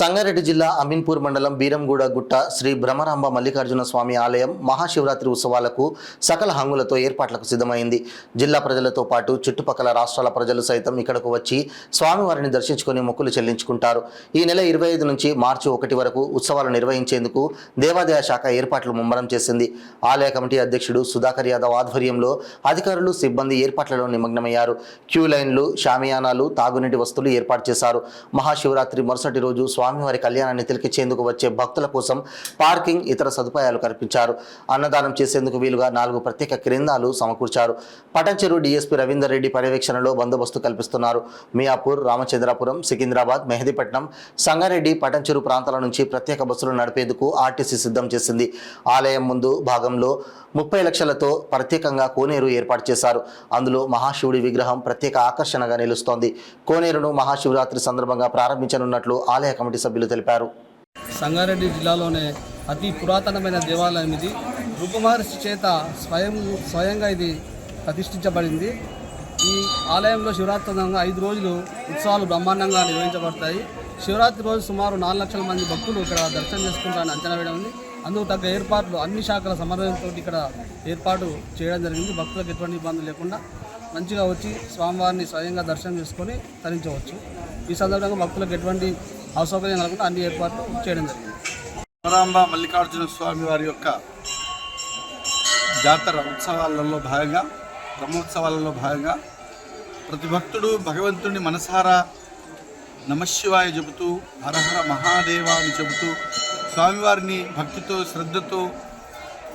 సంగారెడ్డి జిల్లా అమీన్పూర్ మండలం బీరంగూడ గుట్ట శ్రీ బ్రహ్మరాంబ మల్లికార్జున స్వామి ఆలయం మహాశివరాత్రి ఉత్సవాలకు సకల హంగులతో ఏర్పాట్లకు సిద్ధమైంది. జిల్లా ప్రజలతో పాటు చుట్టుపక్కల రాష్ట్రాల ప్రజలు సైతం ఇక్కడకు వచ్చి స్వామివారిని దర్శించుకొని మొక్కులు చెల్లించుకుంటారు. ఈ నెల 25 నుంచి మార్చి 1 వరకు ఉత్సవాలు నిర్వహించేందుకు దేవాదాయ శాఖ ఏర్పాట్లు ముమ్మరం చేసింది. ఆలయ కమిటీ అధ్యక్షుడు సుధాకర్ యాదవ్ ఆధ్వర్యంలో అధికారులు సిబ్బంది ఏర్పాట్లలో నిమగ్నమయ్యారు. క్యూ లైన్లు, షామియానాలు, తాగునీటి వస్తువులు ఏర్పాటు చేశారు. మహాశివరాత్రి మరుసటి రోజు స్వామివారి కళ్యాణాన్ని తిలకించేందుకు వచ్చే భక్తుల కోసం పార్కింగ్, ఇతర సదుపాయాలు కల్పించారు. అన్నదానం చేసేందుకు వీలుగా 4 ప్రత్యేక కేంద్రాలు సమకూర్చారు. పటంచెరు డీఎస్పీ రవీందర్ రెడ్డి పర్యవేక్షణలో బందోబస్తు కల్పిస్తున్నారు. మియాపూర్, రామచంద్రాపురం, సికింద్రాబాద్, మెహదీపట్నం, సంగారెడ్డి, పటంచెరు ప్రాంతాల నుంచి ప్రత్యేక బస్సులు నడిపేందుకు ఆర్టీసీ సిద్ధం చేసింది. ఆలయం ముందు భాగంలో 30 లక్షలతో ప్రత్యేకంగా కోనేరు ఏర్పాటు చేశారు. అందులో మహాశివుడి విగ్రహం ప్రత్యేక ఆకర్షణగా నిలుస్తోంది. కోనేరును మహాశివరాత్రి సందర్భంగా ప్రారంభించనున్నట్లు ఆలయ కమిటీ సభ్యులు తెలిపారు. సంగారెడ్డి జిల్లాలోనే అతి పురాతనమైన దేవాలయం ఇది. రూపమహర్షి చేత స్వయంగా ఇది ప్రతిష్ఠించబడింది. ఈ ఆలయంలో శివరాత్రి 5 రోజులు ఉత్సవాలు బ్రహ్మాండంగా నిర్వహించబడతాయి. శివరాత్రి రోజు సుమారు 4 లక్షల మంది భక్తులు ఇక్కడ దర్శనం చేసుకుంటారని అంచనా వేయడం ఉంది. అందుకు తగ్గ ఏర్పాట్లు అన్ని శాఖల సమన్వయంతో ఇక్కడ ఏర్పాటు చేయడం జరిగింది. భక్తులకు ఎటువంటి ఇబ్బంది లేకుండా మంచిగా వచ్చి స్వామివారిని స్వయంగా దర్శనం చేసుకొని తరించవచ్చు. ఈ సందర్భంగా భక్తులకు ఎటువంటి అసౌకర్యం కలగకుండా అన్ని ఏర్పాట్లు చేయడం జరిగింది. బ్రహ్మరాంబ మల్లికార్జున స్వామి వారి యొక్క జాతర ఉత్సవాలలో భాగంగా, బ్రహ్మోత్సవాలలో భాగంగా ప్రతి భక్తుడు భగవంతుడిని మనసారా నమశివాయ చెబుతూ, హరహర మహాదేవ అని చెబుతూ స్వామివారిని భక్తితో, శ్రద్ధతో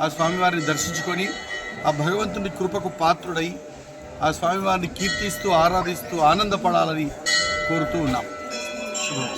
ఆ స్వామివారిని దర్శించుకొని ఆ భగవంతుని కృపకు పాత్రుడై ఆ స్వామివారిని కీర్తిస్తూ, ఆరాధిస్తూ ఆనందపడాలని కోరుతూ ఉన్నాం. శుభం.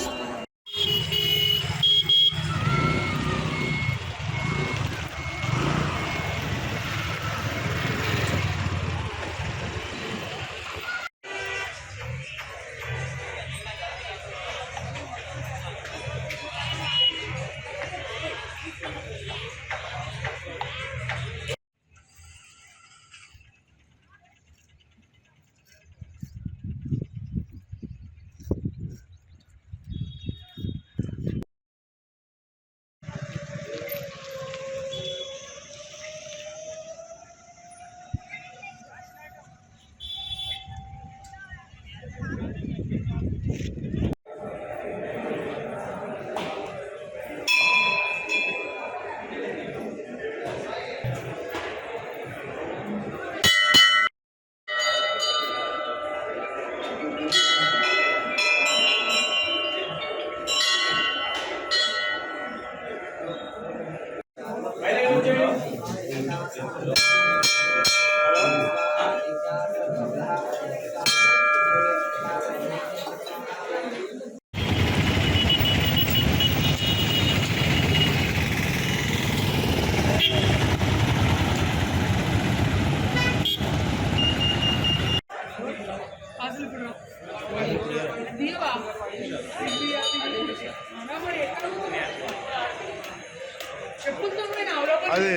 అదే